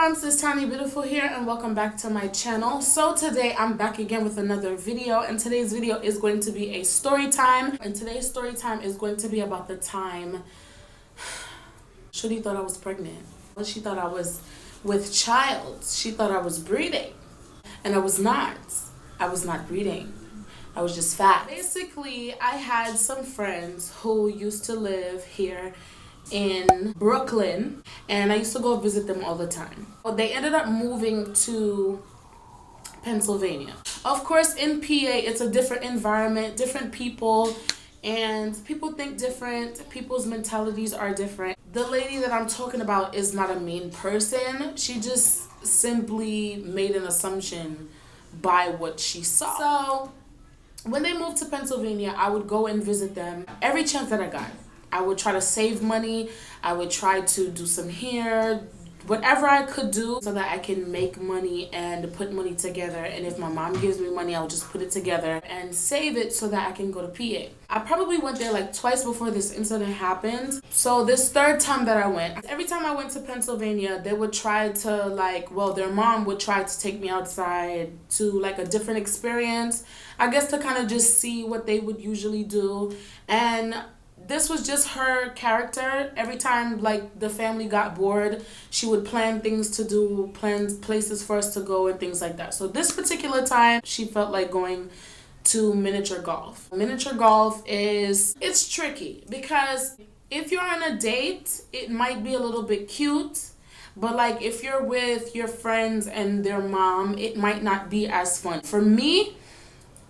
moms, it's Tanyabeautiful here and welcome back to my channel. So today I'm back again with another video, and today's video is going to be a story time. And today's story time is going to be about the time Shudi thought I was pregnant. She thought I was with child. She thought I was breeding. And I was not. I was not breeding. I was just fat. Basically, I had some friends who used to live here in Brooklyn, and I used to go visit them all the time. But they ended up moving to Pennsylvania. Of course, in PA, it's a different environment, different people, and people think different. People's mentalities are different. The lady that I'm talking about is not a mean person. She just simply made an assumption by what she saw. So when they moved to Pennsylvania, I would go and visit them every chance that I got. I would try to save money. I would try to do some hair, whatever I could do so that I can make money and put money together. And if my mom gives me money, I'll just put it together and save it so that I can go to PA. I probably went there like twice before this incident happened. So this third time that I went, every time I went to Pennsylvania, they would try to their mom would try to take me outside to like a different experience. I guess to kind of just see what they would usually do. And this was just her character. Every time like the family got bored, she would plan things to do, plan places for us to go and things like that. So this particular time, she felt like going to miniature golf. Miniature golf it's tricky because if you're on a date, it might be a little bit cute, but like if you're with your friends and their mom, it might not be as fun. For me,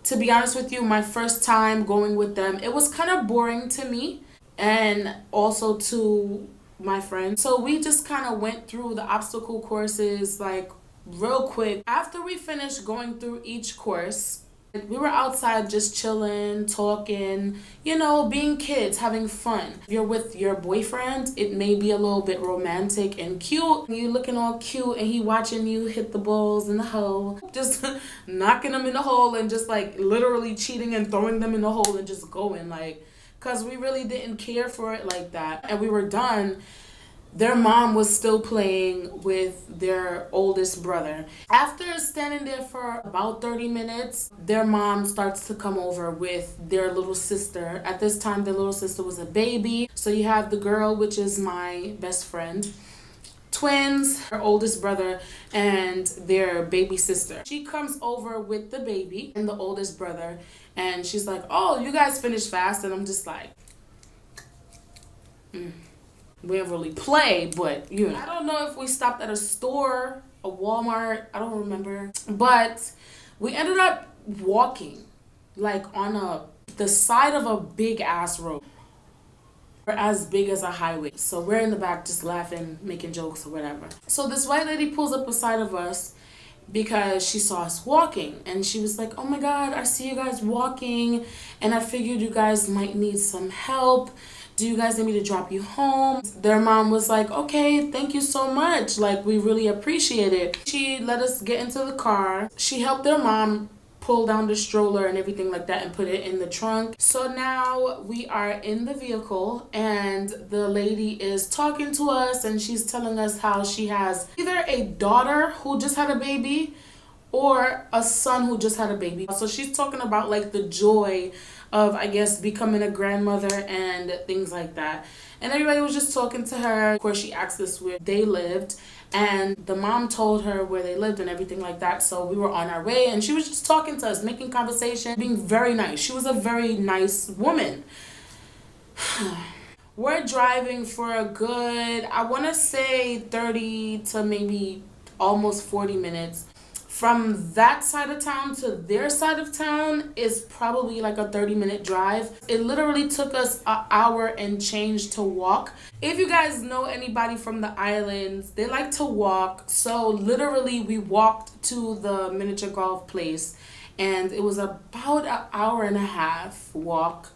to be honest with you, my first time going with them, it was kind of boring to me and also to my friends. So we just kind of went through the obstacle courses like real quick. After we finished going through each course, we were outside just chilling, talking, being kids, having fun. If you're with your boyfriend, it may be a little bit romantic and cute. You looking all cute and he watching you hit the balls in the hole. Just knocking them in the hole and just like literally cheating and throwing them in the hole and just going because we really didn't care for it like that. And we were done. Their mom was still playing with their oldest brother. After standing there for about 30 minutes, their mom starts to come over with their little sister. At this time, their little sister was a baby. So you have the girl, which is my best friend, twins, her oldest brother, and their baby sister. She comes over with the baby and the oldest brother, and she's like, "Oh, you guys finished fast." And I'm just like, We didn't really play, but I don't know if we stopped at a store, a Walmart, I don't remember. But we ended up walking like on the side of a big ass road. We're as big as a highway. So we're in the back just laughing, making jokes or whatever. So this white lady pulls up beside of us because she saw us walking, and she was like, "Oh my God, I see you guys walking and I figured you guys might need some help. Do you guys need me to drop you home?" Their mom was like, "Okay, thank you so much. Like, we really appreciate it." She let us get into the car. She helped their mom pull down the stroller and everything like that and put it in the trunk. So now we are in the vehicle and the lady is talking to us and she's telling us how she has either a daughter who just had a baby or a son who just had a baby. So she's talking about like the joy of, I guess, becoming a grandmother and things like that. And everybody was just talking to her. Of course, she asked us where they lived, and the mom told her where they lived and everything like that. So we were on our way, and she was just talking to us, making conversation, being very nice. She was a very nice woman. We're driving for a good, I want to say 30 to maybe almost 40 minutes. From that side of town to their side of town is probably like a 30-minute drive. It literally took us an hour and change to walk. If you guys know anybody from the islands, they like to walk. So literally we walked to the miniature golf place and it was about an hour and a half walk,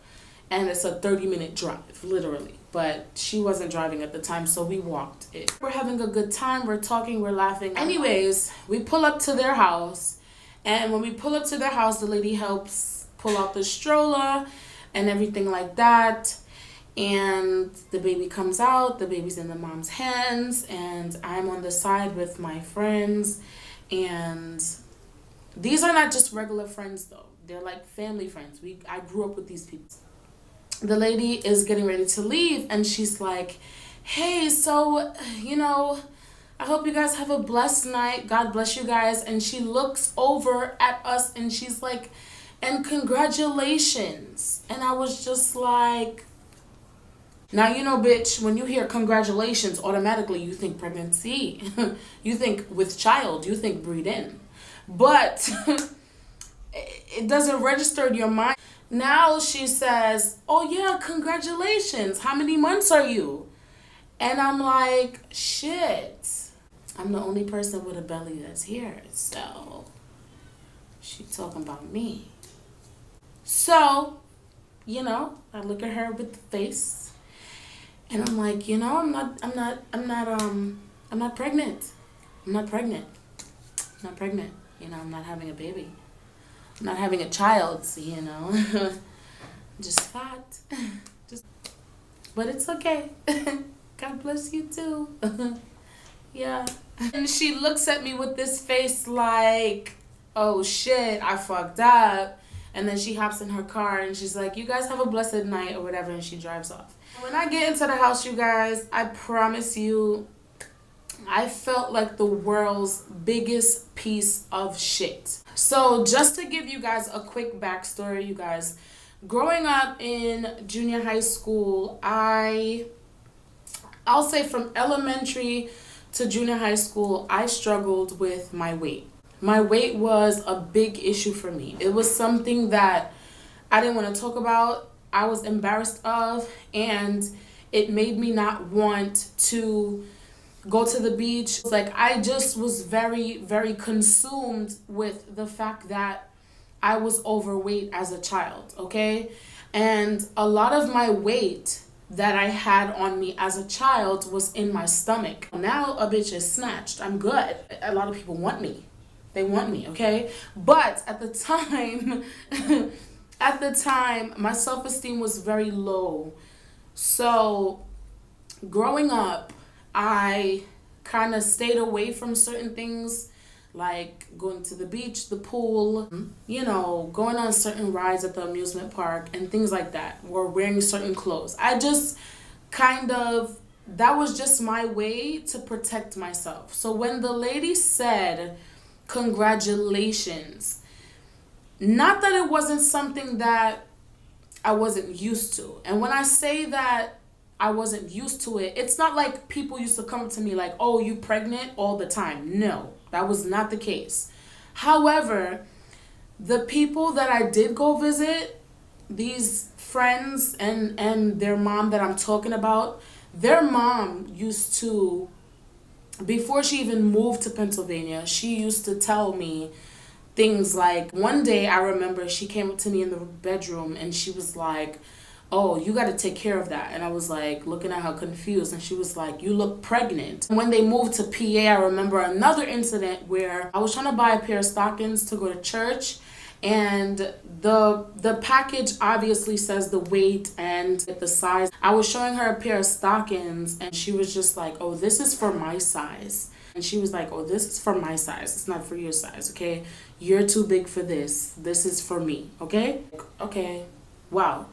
and it's a 30-minute drive, literally. But she wasn't driving at the time, so we walked it. We're having a good time, we're talking, we're laughing. Anyways, we pull up to their house, and when we pull up to their house, the lady helps pull out the stroller and everything like that. And the baby comes out, the baby's in the mom's hands, and I'm on the side with my friends. And these are not just regular friends though. They're like family friends. I grew up with these people. The lady is getting ready to leave and she's like, hey, so, I hope you guys have a blessed night. God bless you guys. And she looks over at us and she's like, and congratulations. And I was just like, now, bitch, when you hear congratulations, automatically you think pregnancy. You think with child, you think breed in. But it doesn't register in your mind. Now she says, oh yeah, congratulations. How many months are you? And I'm like, shit. I'm the only person with a belly that's here. So she talking about me. So, I look at her with the face. And I'm like, I'm not pregnant. I'm not pregnant. I'm not having a baby. I'm not having a child, Just fat. But it's okay. God bless you too. Yeah. And she looks at me with this face like, oh shit, I fucked up. And then she hops in her car and she's like, you guys have a blessed night or whatever, and she drives off. When I get into the house, you guys, I promise you, I felt like the world's biggest piece of shit. So just to give you guys a quick backstory, you guys, growing up in junior high school, I'll say from elementary to junior high school, I struggled with my weight. My weight was a big issue for me. It was something that I didn't want to talk about. I was embarrassed of, and it made me not want to go to the beach. Like, I just was very, very consumed with the fact that I was overweight as a child, okay? And a lot of my weight that I had on me as a child was in my stomach. Now a bitch is snatched. I'm good. A lot of people want me. They want me, okay? But at the time, my self-esteem was very low. So growing up, I kind of stayed away from certain things, like going to the beach, the pool, going on certain rides at the amusement park and things like that, or wearing certain clothes. I just that was just my way to protect myself. So when the lady said, congratulations, not that it wasn't something that I wasn't used to. And when I say that I wasn't used to it, it's not like people used to come to me like, oh, you pregnant all the time. No, that was not the case. However, the people that I did go visit, these friends and their mom that I'm talking about, their mom used to, before she even moved to Pennsylvania, she used to tell me things like, one day I remember she came up to me in the bedroom and she was like, oh, you got to take care of that. And I was like looking at her confused, and she was like, you look pregnant. When they moved to PA, I remember another incident where I was trying to buy a pair of stockings to go to church, and the package obviously says the weight and the size. I was showing her a pair of stockings and she was just like, oh, this is for my size. And she was like, oh, this is for my size. It's not for your size, okay? You're too big for this. This is for me, okay? Okay, wow.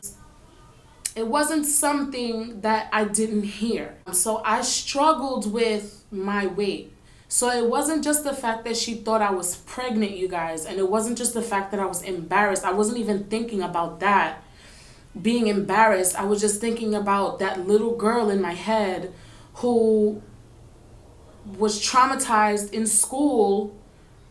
It wasn't something that I didn't hear. So I struggled with my weight. So it wasn't just the fact that she thought I was pregnant, you guys. And it wasn't just the fact that I was embarrassed. I wasn't even thinking about that, being embarrassed. I was just thinking about that little girl in my head who was traumatized in school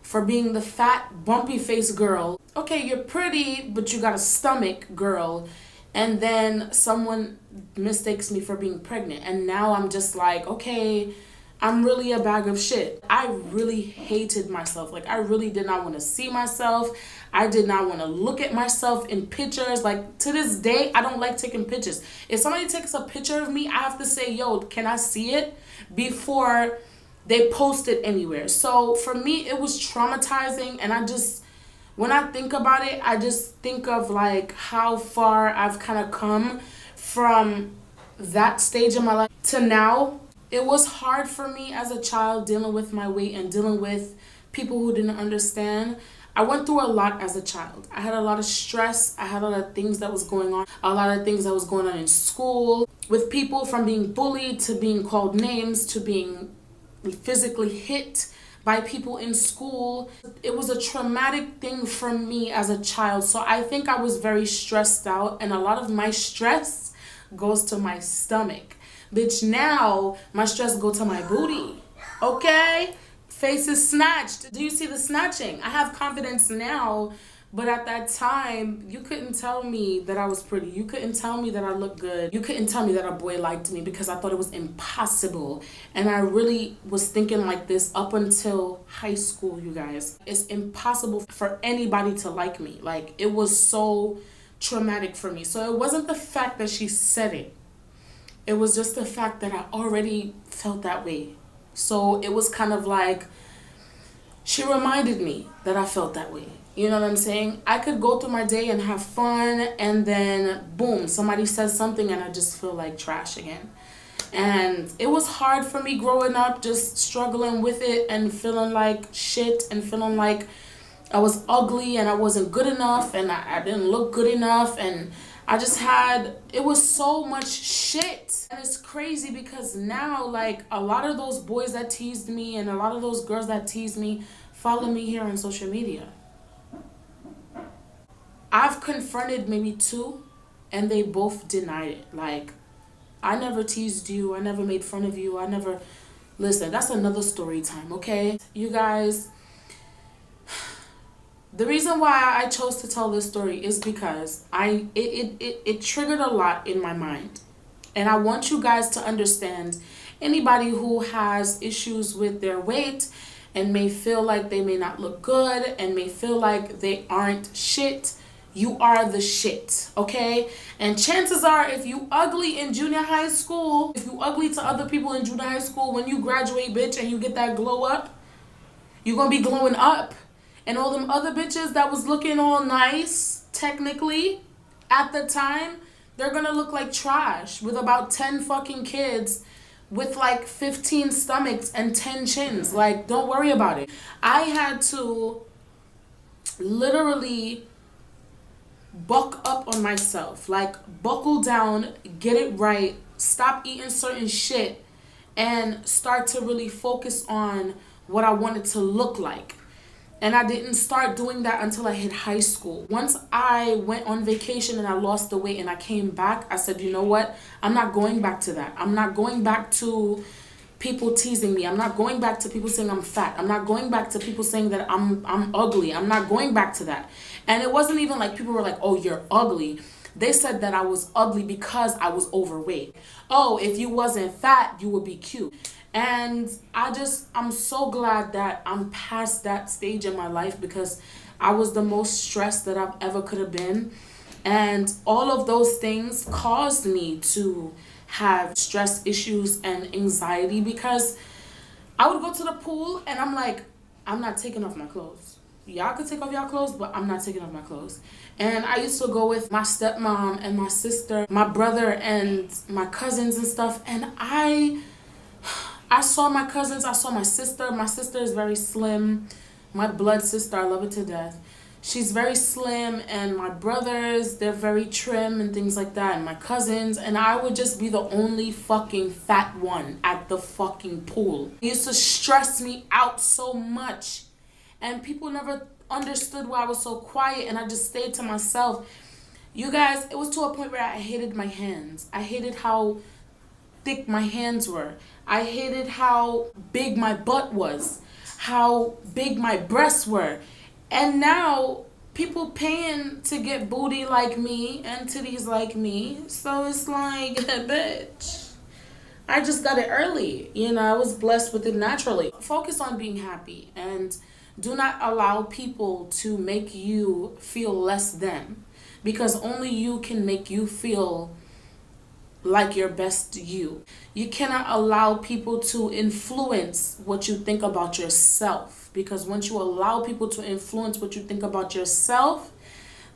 for being the fat, bumpy-faced girl. Okay, you're pretty, but you got a stomach, girl. And then someone mistakes me for being pregnant. And now I'm just like, okay, I'm really a bag of shit. I really hated myself. Like, I really did not want to see myself. I did not want to look at myself in pictures. Like, to this day, I don't like taking pictures. If somebody takes a picture of me, I have to say, yo, can I see it before they post it anywhere? So for me, it was traumatizing. And when I think about it, I just think of like how far I've kind of come from that stage in my life to now, it was hard for me as a child dealing with my weight and dealing with people who didn't understand. I went through a lot as a child. I had a lot of stress. I had a lot of things that was going on. A lot of things that was going on in school with people, from being bullied to being called names to being physically hit by people in school. It was a traumatic thing for me as a child. So I think I was very stressed out, and a lot of my stress goes to my stomach. Bitch, now my stress go to my booty. Okay? Face is snatched. Do you see the snatching? I have confidence now, but at that time, you couldn't tell me that I was pretty. You couldn't tell me that I looked good. You couldn't tell me that a boy liked me, because I thought it was impossible. And I really was thinking like this up until high school, you guys. It's impossible for anybody to like me. Like, it was so traumatic for me. So it wasn't the fact that she said it. It was just the fact that I already felt that way. So it was kind of like, she reminded me that I felt that way. You know what I'm saying? I could go through my day and have fun, and then boom, somebody says something and I just feel like trash again. And it was hard for me growing up, just struggling with it and feeling like shit and feeling like I was ugly and I wasn't good enough and I didn't look good enough, and I just had, it was so much shit. And it's crazy because now, like, a lot of those boys that teased me and a lot of those girls that teased me follow me here on social media. I've confronted maybe two, and they both denied it. Like, I never teased you. I never made fun of you. I never... Listen, that's another story time, okay? You guys, the reason why I chose to tell this story is because it triggered a lot in my mind. And I want you guys to understand, anybody who has issues with their weight and may feel like they may not look good and may feel like they aren't shit, you are the shit, okay? And chances are, if you ugly in junior high school, if you ugly to other people in junior high school, when you graduate, bitch, and you get that glow up, you're gonna be glowing up. And all them other bitches that was looking all nice, technically, at the time, they're gonna look like trash with about 10 fucking kids with like 15 stomachs and 10 chins. Like, don't worry about it. I had to literally buck up on myself. Like, buckle down, get it right, stop eating certain shit, and start to really focus on what I wanted to look like. And I didn't start doing that until I hit high school. Once I went on vacation and I lost the weight and I came back, I said, you know what? I'm not going back to that. I'm not going back to people teasing me. I'm not going back to people saying I'm fat. I'm not going back to people saying that I'm ugly. I'm not going back to that. And it wasn't even like people were like, oh, you're ugly. They said that I was ugly because I was overweight. Oh, if you wasn't fat, you would be cute. And I'm so glad that I'm past that stage in my life, because I was the most stressed that I've ever could have been. And all of those things caused me to have stress issues and anxiety, because I would go to the pool and I'm like, I'm not taking off my clothes. Y'all could take off y'all clothes, but I'm not taking off my clothes. And I used to go with my stepmom and my sister, my brother and my cousins and stuff. And I saw my cousins, I saw my sister. My sister is very slim. My blood sister, I love her to death. She's very slim, and my brothers, they're very trim and things like that, and my cousins, and I would just be the only fucking fat one at the fucking pool. It used to stress me out so much, and people never understood why I was so quiet, and I just stayed to myself. You guys, it was to a point where I hated my hands. I hated how thick my hands were. I hated how big my butt was, how big my breasts were. And now people paying to get booty like me and titties like me. So it's like, bitch, I just got it early. You know, I was blessed with it naturally. Focus on being happy, and do not allow people to make you feel less than, because only you can make you feel like your best you. You cannot allow people to influence what you think about yourself, because once you allow people to influence what you think about yourself,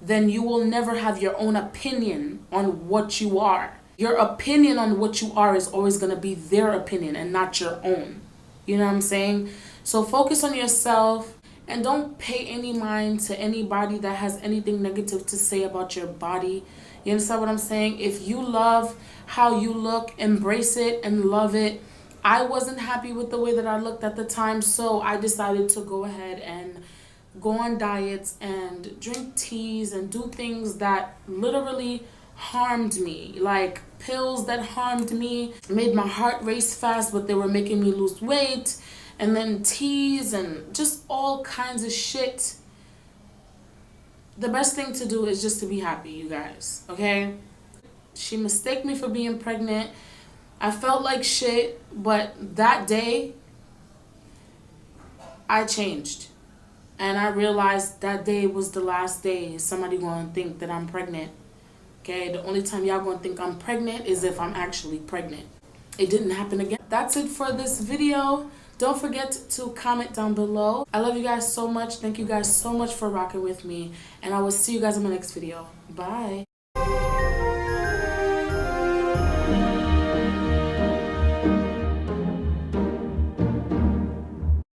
then you will never have your own opinion on what you are. Your opinion on what you are is always going to be their opinion and not your own. You know what I'm saying? So focus on yourself and don't pay any mind to anybody that has anything negative to say about your body. You understand what I'm saying? If you love how you look, embrace it and love it. I wasn't happy with the way that I looked at the time, so I decided to go ahead and go on diets and drink teas and do things that literally harmed me, like pills that harmed me, made my heart race fast, but they were making me lose weight, and then teas and just all kinds of shit. The best thing to do is just to be happy, you guys, okay? She mistaked me for being pregnant. I felt like shit, but that day I changed. And I realized that day was the last day somebody gonna think that I'm pregnant. Okay, the only time y'all gonna think I'm pregnant is if I'm actually pregnant. It didn't happen again. That's it for this video. Don't forget to comment down below. I love you guys so much. Thank you guys so much for rocking with me. And I will see you guys in my next video. Bye.